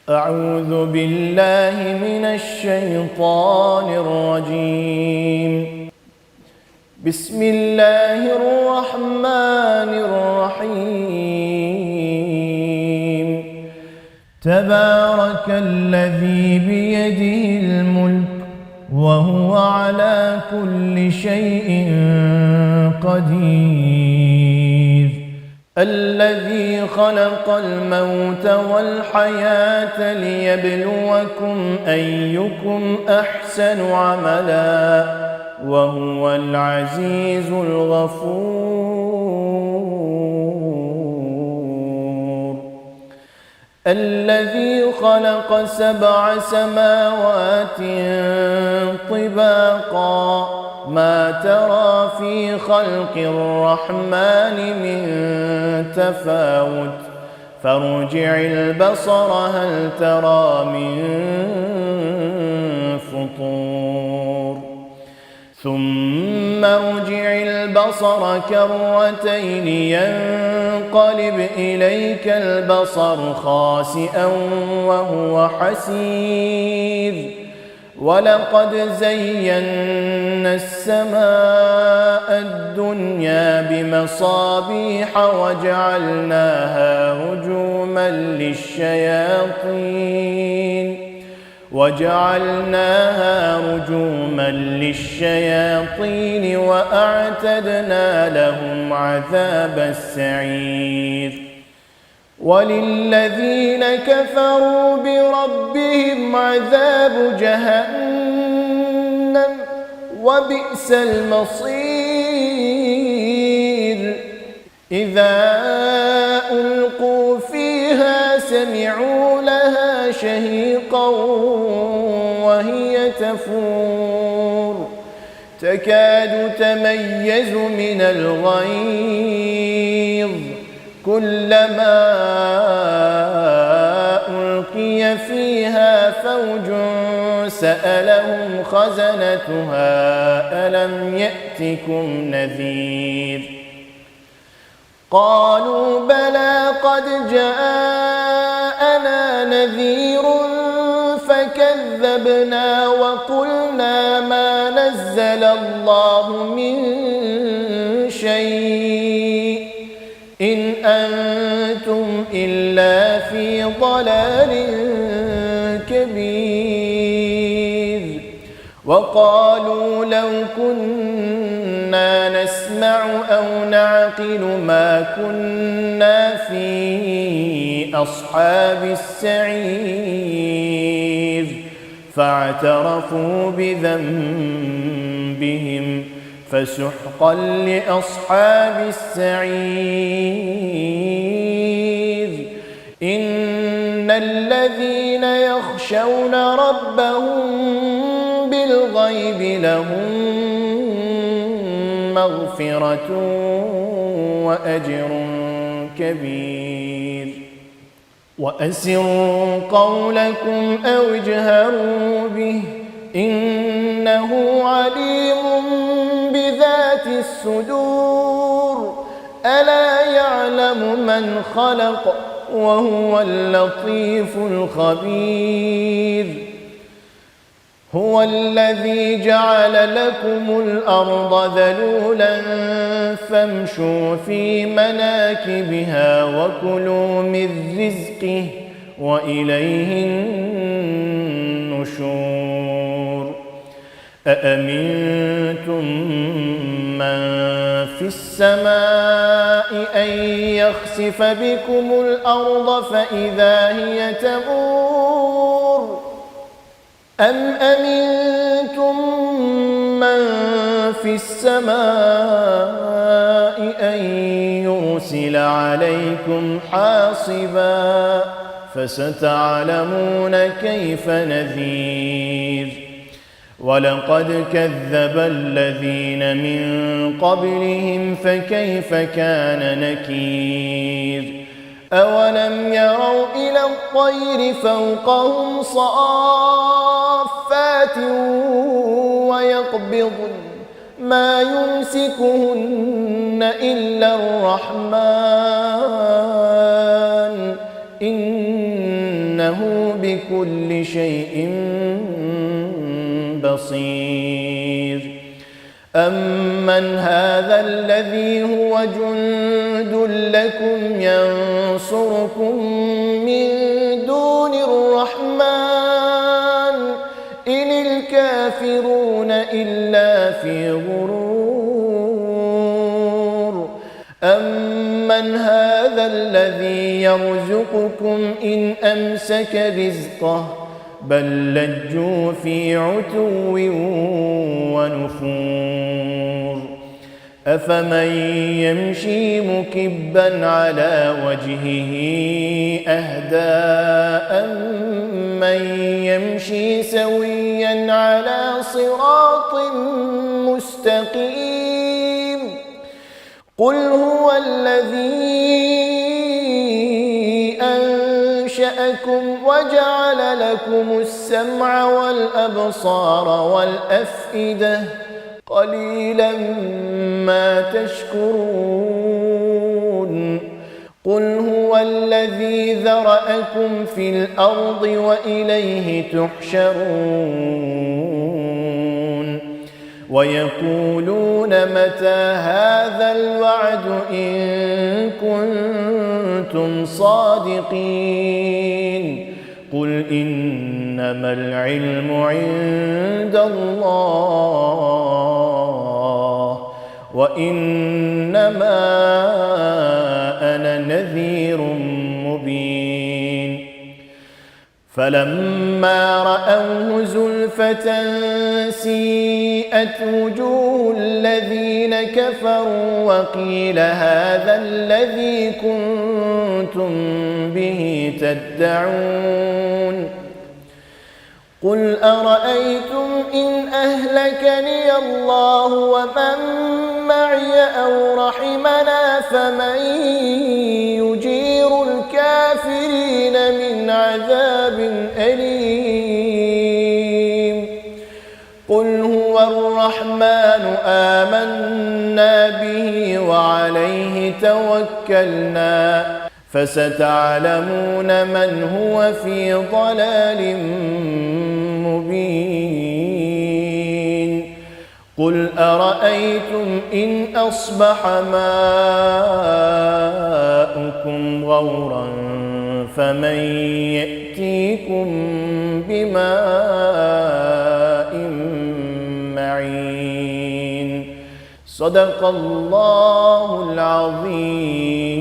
أعوذ بالله من الشيطان الرجيم. بسم الله الرحمن الرحيم. تبارك الذي بيده الملك وهو على كل شيء قدير. الذي خلق الموت والحياة ليبلوكم أيكم أحسن عملا وهو العزيز الغفور. الذي خلق 7 سماوات طباقا ما ترى في خلق الرحمن من تفاوت فارجع البصر هل ترى من فطور ثم ارجع البصر كرتين ينقلب إليك البصر خاسئا وهو حسير. ولقد زينا السماء الدنيا بمصابيح وجعلناها رجوما للشياطين وأعتدنا لهم عذاب السعير. وللذين كفروا بربهم عذاب جهنم وبئس المصير. إذا ألقوا فيها سمعوا لها شهيقا وهي تفور تكاد تميز من الغيظ كلما ألقي فيها فوج سألهم خزنتها ألم يأتكم نذير قالوا بلى قد جاءنا نذير فكذبنا وقلنا ما نزل الله من شيء إن أنتم إلا في ضلال كبير. وقالوا لو كنا نسمع أو نعقل ما كنا في أصحاب السعير فاعترفوا بذنبهم فسحقا لأصحاب السعير. إن الذين يخشون ربهم بالغيب لهم مغفرة وأجر كبير. وأسروا قولكم أو اجهروا به إنه عليم بذات الصدور. ألا يعلم من خلق وهو اللطيف الخبير. هو الذي جعل لكم الأرض ذلولا فامشوا في مناكبها وكلوا من رزقه وإليه النشور. أأمنتم من في السماء أن يخسف بكم الأرض فإذا هي تمور أم أمنتم من في السماء أن يرسل عليكم حاصبا فستعلمون كيف نذير. ولقد كذب الذين من قبلهم فكيف كان نكير. أولم يروا إلى الطير فوقهم صافات ويقبضن ما يمسكهن إلا الرحمن إنه إنه بكل شيء بصير. أمن هذا الذي هو جند لكم ينصركم من دون الرحمن إن الكافرون إلا في غرور. أمن هذا الذي يرزقكم إن أمسك رزقه بل لجوا في عتو ونفور. أفمن يمشي مكبا على وجهه أهدى أمن يمشي سويا على صراط مستقيم. قل هو الذي أنشأكم وجعل لكم السمع والأبصار والأفئدة قليلا ما تشكرون. قل هو الذي ذرأكم في الأرض وإليه تحشرون. ويقولون متى هذا الوعد إن كنتم صادقين. قل إنما العلم عند الله وإنما أنا نذير مبين. فلما رأوه زلفة سيئت وجوه الذين كفروا وقيل هذا الذي كنتم به تدعون. قل أرأيتم إن أهلكني الله ومن معي أو رحمنا فمن يجير الكافرين من عذاب أليم. قل هو الرحمن آمنا به وعليه توكلنا فستعلمون من هو في ضلال مبين. قل أرأيتم إن أصبح ماؤكم غورا فمن يأتيكم بماء معين. صدق الله العظيم.